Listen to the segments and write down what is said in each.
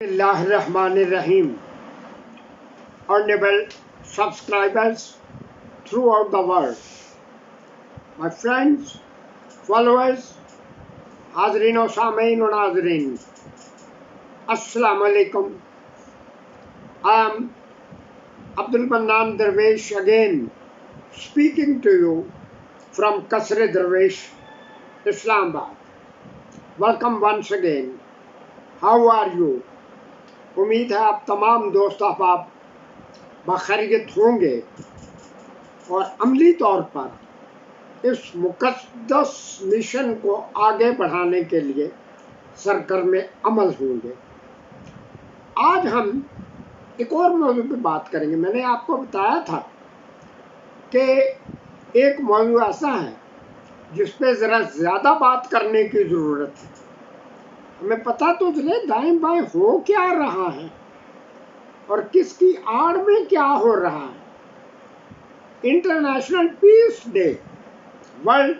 Bismillahirrahmanirrahim. Honorable subscribers throughout the world, my friends, followers, Hazrin o Samein o Nazrin, Assalamu alaikum. I am Abdul Mannan Darwish again speaking to you from Kasre Darwish, Islamabad. Welcome once again. How are you? उम्मीद है आप तमाम दोस्त अहबाब बखैरियत होंगे और अमली तौर पर इस मुक़द्दस मिशन को आगे बढ़ाने के लिए सरगर्म अमल होंगे। आज हम एक और मौजू पे बात करेंगे। मैंने आपको बताया था कि एक मौजू ऐसा है जिस पे ज़रा ज़्यादा बात करने की ज़रूरत है। हमें पता तो चले दाएं बाएं हो क्या रहा है और किसकी आड़ में क्या हो रहा है। International peace day, world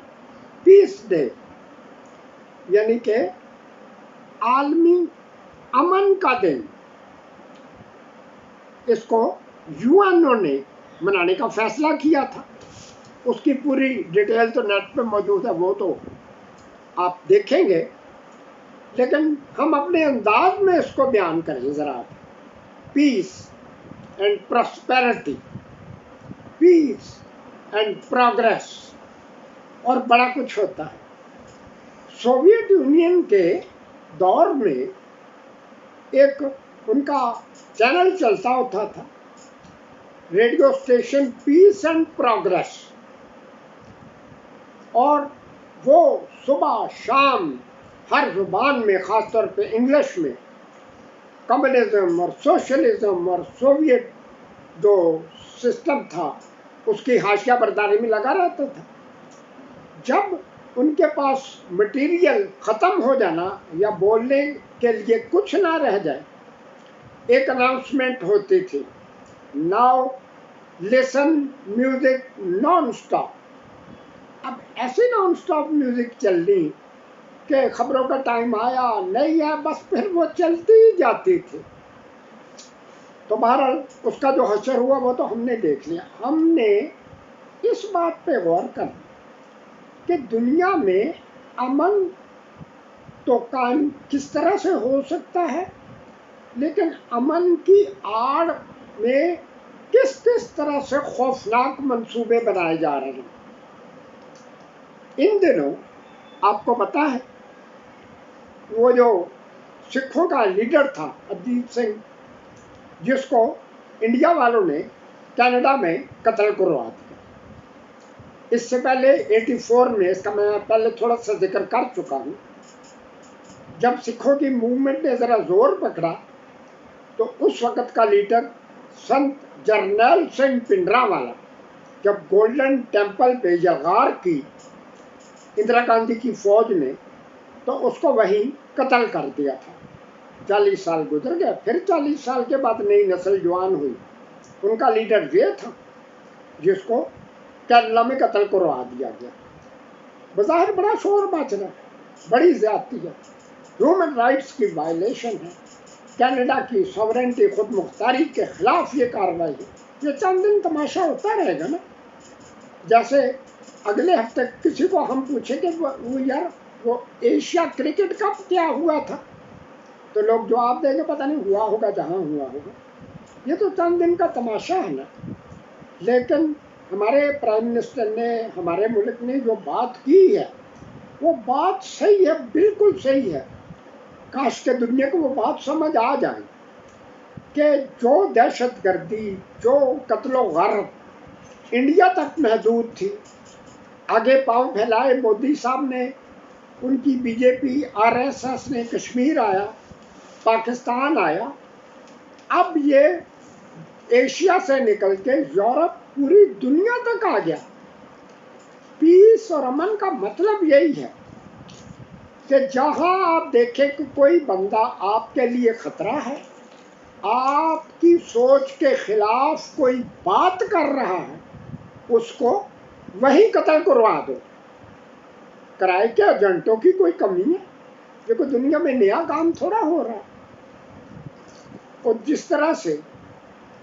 peace day, यानी कि आलमी अमन का दिन, इसको यूएनओ ने मनाने का फैसला किया था। उसकी पूरी डिटेल तो नेट पे मौजूद है, वो तो आप देखेंगे, लेकिन हम अपने अंदाज में इसको बयान करें ज़रा। Peace and prosperity, peace and progress, और बड़ा कुछ होता है। सोवियत यूनियन के दौर में एक उनका चैनल चलता होता था, radio station peace and progress, और वो सुबह शाम हर ज़ुबान में, ख़ास तौर पे इंग्लिश में, कम्युनिज़्म और सोशलिज़्म और सोवियत जो सिस्टम था उसकी हाशिया बरदारी में लगा रहता था। जब उनके पास मटेरियल ख़त्म हो जाना या बोलने के लिए कुछ ना रह जाए, एक अनाउंसमेंट होती थी, now listen music non stop. अब ऐसे नॉन स्टॉप म्यूज़िक चल रही कि खबरों का टाइम आया नहीं है, बस फिर वो चलती ही जाती थी। तो बहरहाल उसका जो हशर हुआ वो तो हमने देख लिया। हमने इस बात पे गौर करना कि दुनिया में अमन तो कायम किस तरह से हो सकता है, लेकिन अमन की आड़ में किस किस तरह से खौफनाक मंसूबे बनाए जा रहे हैं। इन दिनों आपको पता है वो जो सिखों का लीडर था अजीत सिंह, जिसको इंडिया वालों ने कनाडा में कत्ल करवा दिया। इससे पहले 84 में, इसका मैं पहले थोड़ा सा जिक्र कर चुका हूँ, जब सिखों की मूवमेंट ने ज़रा जोर पकड़ा तो उस वक़्त का लीडर संत जरनैल सिंह भिंडरांवाला जब गोल्डन टेम्पल पे यलगार की इंदिरा गांधी की फौज ने, तो उसको वहीं कत्ल कर दिया था। 40 साल गुजर गए, फिर 40 साल के बाद नई नस्ल जवान हुई। उनका लीडर ये था जिसको केरला में कत्ल करवा दिया गया। बज़ाहिर बड़ा शोर मच रहा है, बड़ी ज़्यादती है, ह्यूमन राइट्स की वायलेशन है, कनाडा की सॉवरेनिटी, खुद मुख्तारी के खिलाफ ये कार्रवाई है। ये चंद दिन तमाशा होता रहेगा ना। जैसे अगले हफ्ते किसी को हम पूछें कि वो यार वो एशिया क्रिकेट कप क्या हुआ था, तो लोग जवाब देंगे पता नहीं, हुआ होगा जहाँ हुआ होगा। ये तो चंद दिन का तमाशा है ना। लेकिन हमारे प्राइम मिनिस्टर ने, हमारे मुल्क ने जो बात की है वो बात सही है, बिल्कुल सही है। काश के दुनिया को वो बात समझ आ जाए कि जो दहशतगर्दी, जो कत्लो गर्द इंडिया तक महदूद थी, आगे पांव फैलाए मोदी साहब ने, उनकी बीजेपी आरएसएस ने, कश्मीर आया, पाकिस्तान आया, अब ये एशिया से निकल के यूरोप, पूरी दुनिया तक आ गया। पीस और अमन का मतलब यही है कि जहां आप देखें कि कोई बंदा आपके लिए खतरा है, आपकी सोच के खिलाफ कोई बात कर रहा है, उसको वहीं कत्ल करवा दो। किराए के एजेंटों की कोई कमी है? ये कोई दुनिया में नया काम थोड़ा हो रहा है। اور جس طرح سے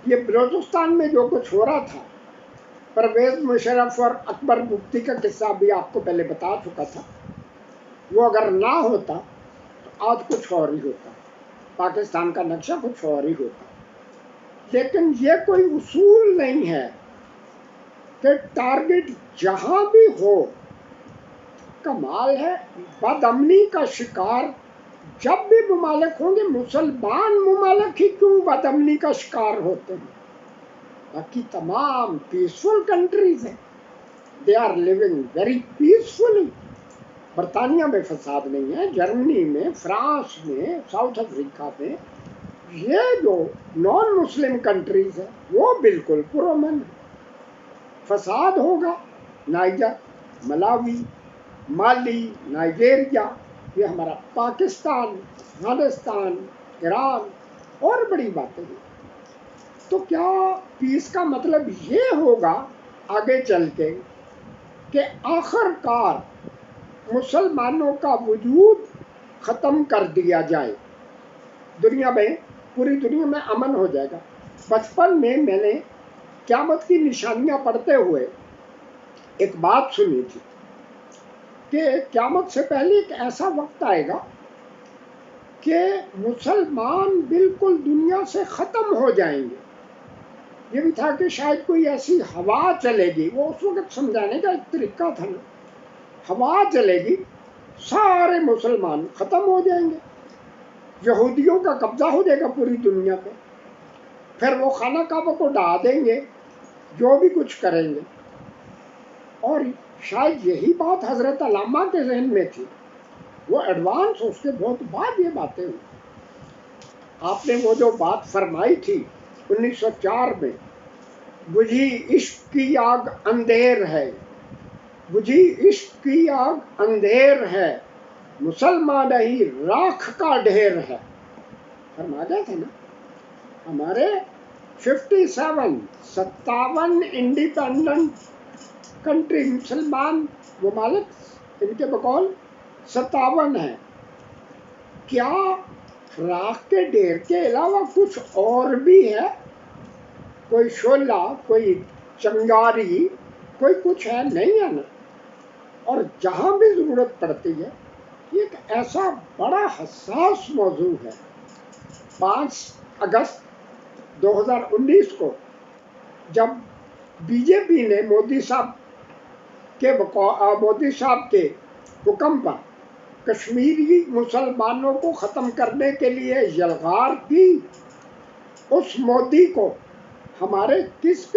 یہ بلوچستان میں جو کچھ ہو رہا تھا، پرویز مشرف اور اکبر بگٹی کا قصہ بھی آپ کو پہلے بتا چکا تھا، وہ اگر نہ ہوتا تو آج کچھ اور ہی ہوتا، پاکستان کا نقشہ کچھ اور ہی ہوتا۔ لیکن یہ کوئی اصول نہیں ہے کہ ٹارگٹ جہاں بھی ہو، کمال ہے بد امنی کا شکار جب بھی ممالک ہوں گے، مسلمان ممالک ہی کیوں بد امنی کا شکار ہوتے ہیں؟ باقی تمام پیسفل کنٹریز ہیں، they are living very peacefully. برطانیہ میں فساد نہیں ہے، جرمنی میں، فرانس میں، ساؤتھ افریقہ میں، یہ جو نان مسلم کنٹریز ہیں وہ بالکل پرامن ہیں۔ فساد ہوگا نائجر، ملاوی، مالی، نائجیریا، یہ ہمارا پاکستان، افغانستان، ایران، اور بڑی باتیں ہیں۔ تو کیا پیس کا مطلب یہ ہوگا آگے چل کے کہ آخر کار مسلمانوں کا وجود ختم کر دیا جائے، دنیا میں، پوری دنیا میں امن ہو جائے گا؟ بچپن میں نے قیامت کی نشانیاں پڑھتے ہوئے ایک بات سنی تھی کہ قیامت سے پہلے ایک ایسا وقت آئے گا کہ مسلمان بالکل دنیا سے ختم ہو جائیں گے۔ یہ بھی تھا کہ شاید کوئی ایسی ہوا چلے گی، وہ اس وقت سمجھانے کا ایک طریقہ تھا نا، ہوا چلے گی، سارے مسلمان ختم ہو جائیں گے، یہودیوں کا قبضہ ہو جائے گا پوری دنیا پہ، پھر وہ خانہ کعبہ کو ڈھا دیں گے، جو بھی کچھ کریں گے۔ اور شاید یہی بات حضرت علامہ کے ذہن میں تھی، وہ ایڈوانس اس کے بہت بعد یہ باتیں ہوئی۔ آپ نے وہ جو بات فرمائی تھی 1904 میں، بجھی عشق کی آگ اندھیر ہے، بجھی عشق کی آگ اندھیر ہے، مسلمان نہیں راکھ کا ڈھیر ہے، فرما گئے تھے نا۔ ہمارے 57 انڈیپینڈنٹ کنٹری، مسلمان ممالک، ان کے بقول 57 ہیں۔ کیا راکھ کے ڈھیر کے علاوہ کچھ اور بھی ہے؟ کوئی شعلہ، کوئی چنگاری، کوئی کچھ ہے؟ نہیں ہے نا۔ اور جہاں بھی ضرورت پڑتی ہے، یہ ایک ایسا بڑا حساس موضوع ہے۔ 5 اگست 2019 کو جب بی جے پی نے مودی صاحب کے حکم پر کشمیری مسلمانوں کو ختم کرنے کے لیے یلغار کی، اس مودی کو ہمارے کس